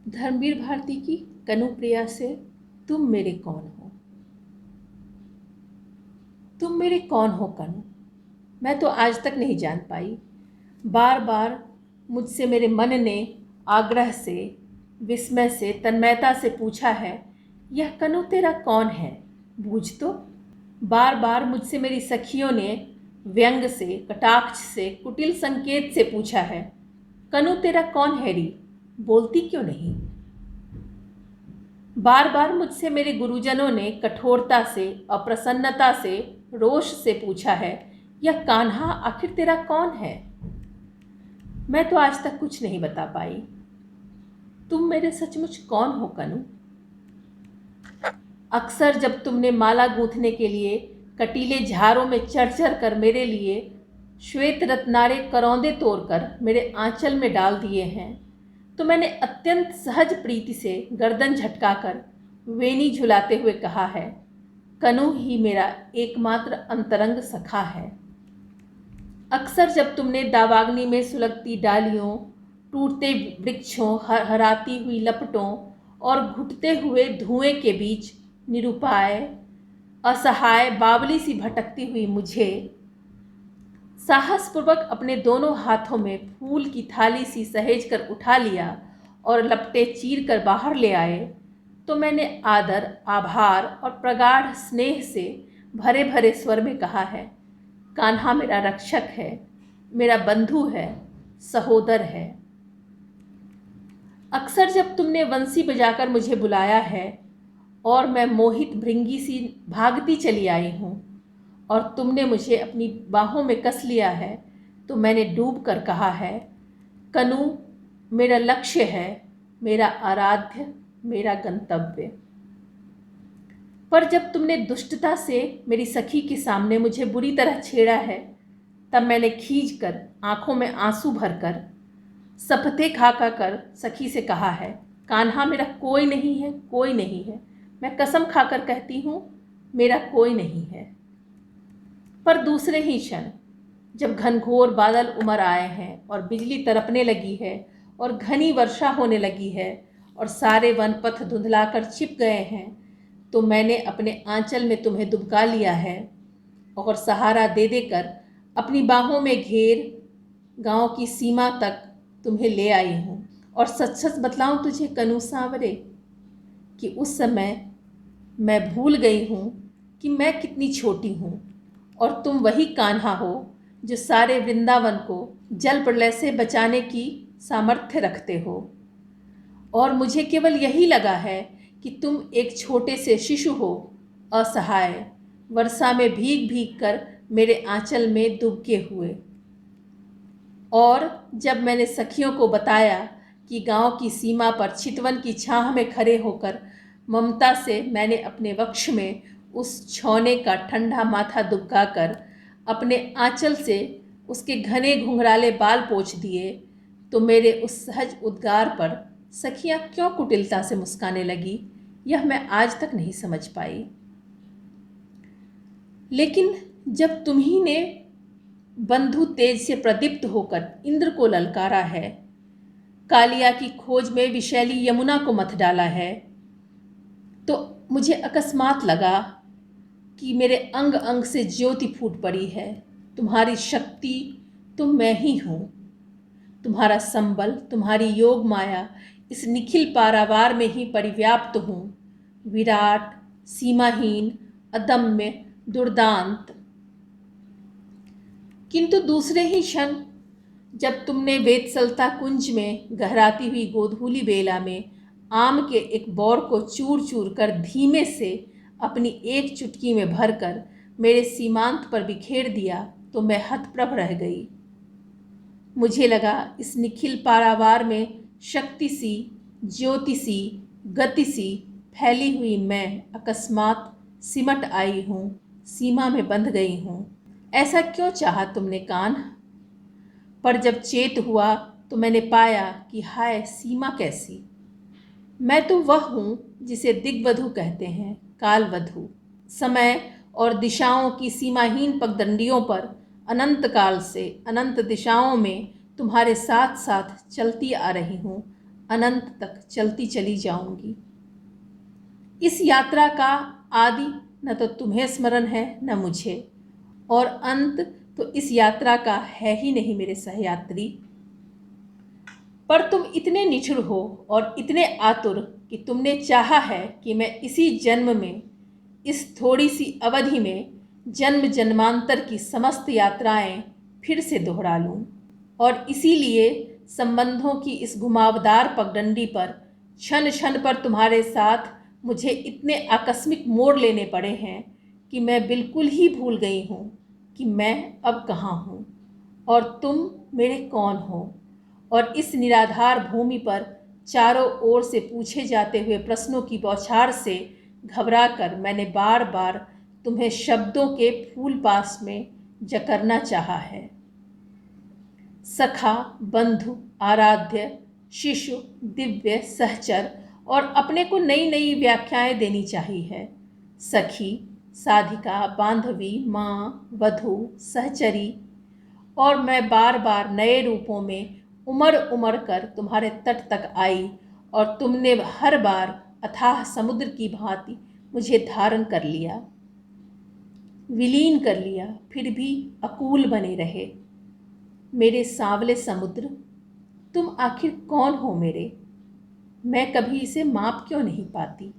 धर्मवीर भारती की कनुप्रिया से तुम मेरे कौन हो। तुम मेरे कौन हो कनु, मैं तो आज तक नहीं जान पाई। बार बार मुझसे मेरे मन ने आग्रह से, विस्मय से, तन्मयता से पूछा है, यह कनु तेरा कौन है, बूझ तो। बार बार मुझसे मेरी सखियों ने व्यंग से, कटाक्ष से, कुटिल संकेत से पूछा है, कनु तेरा कौन है री, बोलती क्यों नहीं। बार बार मुझसे मेरे गुरुजनों ने कठोरता से, अप्रसन्नता से, रोष से पूछा है, यह कान्हा आखिर तेरा कौन है। मैं तो आज तक कुछ नहीं बता पाई। तुम मेरे सचमुच कौन हो कनु। अक्सर जब तुमने माला गूंथने के लिए कटीले झारों में चढ़ चढ़ कर मेरे लिए श्वेत रत्नारे करौंदे तोड़कर मेरे आंचल में डाल दिए हैं, तो मैंने अत्यंत सहज प्रीति से गर्दन झटकाकर वेणी झुलाते हुए कहा है, कनु ही मेरा एकमात्र अंतरंग सखा है। अक्सर जब तुमने दावाग्नि में सुलगती डालियों, टूटते वृक्षों, हराती हुई लपटों और घुटते हुए धुएं के बीच निरुपाय, असहाय, बावली सी भटकती हुई मुझे साहसपूर्वक अपने दोनों हाथों में फूल की थाली सी सहेज कर उठा लिया और लपटे चीर कर बाहर ले आए, तो मैंने आदर, आभार और प्रगाढ़ स्नेह से भरे भरे स्वर में कहा है, कान्हा मेरा रक्षक है, मेरा बंधु है, सहोदर है। अक्सर जब तुमने बंसी बजाकर मुझे बुलाया है और मैं मोहित भृंगी सी भागती चली आई हूँ और तुमने मुझे अपनी बाहों में कस लिया है, तो मैंने डूब कर कहा है, कनु मेरा लक्ष्य है, मेरा आराध्य, मेरा गंतव्य। पर जब तुमने दुष्टता से मेरी सखी के सामने मुझे बुरी तरह छेड़ा है, तब मैंने खींच कर, आंखों में आंसू भरकर, सपते खा कर सखी से कहा है, कान्हा मेरा कोई नहीं है, कोई नहीं है। मैं कसम खाकर कहती हूँ, मेरा कोई नहीं है। पर दूसरे ही क्षण जब घनघोर बादल उमड़ आए हैं और बिजली तड़पने लगी है और घनी वर्षा होने लगी है और सारे वनपथ धुंधलाकर छिप गए हैं, तो मैंने अपने आंचल में तुम्हें दुबका लिया है और सहारा दे देकर अपनी बाहों में घेर गांव की सीमा तक तुम्हें ले आई हूँ। और सच सच बतलाऊं तुझे कनु सांवरे, कि उस समय मैं भूल गई हूँ कि मैं कितनी छोटी हूँ और तुम वही कान्हा हो जो सारे वृंदावन को जल प्रलय से बचाने की सामर्थ्य रखते हो। और मुझे केवल यही लगा है कि तुम एक छोटे से शिशु हो, असहाय, वर्षा में भीग भीग कर मेरे आंचल में दुबके हुए। और जब मैंने सखियों को बताया कि गांव की सीमा पर चितवन की छाह में खड़े होकर ममता से मैंने अपने वक्ष में उस छौने का ठंडा माथा दुबकाकर अपने आंचल से उसके घने घुंघराले बाल पोंछ दिए, तो मेरे उस सहज उद्गार पर सखियां क्यों कुटिलता से मुस्काने लगी, यह मैं आज तक नहीं समझ पाई। लेकिन जब तुम्ही ने बंधु तेज से प्रदीप्त होकर इंद्र को ललकारा है, कालिया की खोज में विशैली यमुना को मथ डाला है, तो मुझे अकस्मात लगा कि मेरे अंग अंग से ज्योति फूट पड़ी है। तुम्हारी शक्ति तुम मैं ही हूँ, तुम्हारा संबल, तुम्हारी योग माया इस निखिल पारावार में ही परिव्याप्त हूँ, विराट, सीमाहीन, अदम्य, दुर्दांत। किंतु दूसरे ही क्षण जब तुमने वेदसलता कुंज में गहराती हुई गोधूली बेला में आम के एक बौर को चूर चूर कर धीमे से अपनी एक चुटकी में भरकर मेरे सीमांत पर बिखेर दिया, तो मैं हतप्रभ रह गई। मुझे लगा इस निखिल पारावार में शक्ति सी, ज्योति सी, गति सी फैली हुई मैं अकस्मात सिमट आई हूँ, सीमा में बंध गई हूँ। ऐसा क्यों चाहा तुमने कान? पर जब चेत हुआ तो मैंने पाया कि हाय सीमा कैसी। मैं तो वह हूँ जिसे दिग्वधु कहते हैं, कालवधु। समय और दिशाओं की सीमाहीन पगडंडियों पर अनंत काल से अनंत दिशाओं में तुम्हारे साथ साथ चलती आ रही हूँ, अनंत तक चलती चली जाऊंगी। इस यात्रा का आदि न तो तुम्हें स्मरण है न मुझे, और अंत तो इस यात्रा का है ही नहीं मेरे सहयात्री। पर तुम इतने निठुर हो और इतने आतुर कि तुमने चाहा है कि मैं इसी जन्म में, इस थोड़ी सी अवधि में जन्म जन्मांतर की समस्त यात्राएं फिर से दोहरा लूं, और इसीलिए संबंधों की इस घुमावदार पगडंडी पर क्षण क्षण पर तुम्हारे साथ मुझे इतने आकस्मिक मोड़ लेने पड़े हैं कि मैं बिल्कुल ही भूल गई हूँ कि मैं अब कहाँ हूँ और तुम मेरे कौन हो। और इस निराधार भूमि पर चारों ओर से पूछे जाते हुए प्रश्नों की बौछार से घबराकर मैंने बार बार तुम्हें शब्दों के फूल पास में जकरना चाहा है। सखा, बंधु, आराध्य, शिशु, दिव्य, सहचर और अपने को नई नई व्याख्याएं देनी चाहिए है। सखी, साधिका, बांधवी, माँ, वधू, सहचरी, और मैं बार बार नए रूपों में उमड़ उमड़ कर तुम्हारे तट तक आई, और तुमने हर बार अथाह समुद्र की भांति मुझे धारण कर लिया, विलीन कर लिया, फिर भी अकूल बने रहे। मेरे सांवले समुद्र, तुम आखिर कौन हो मेरे? मैं कभी इसे माप क्यों नहीं पाती?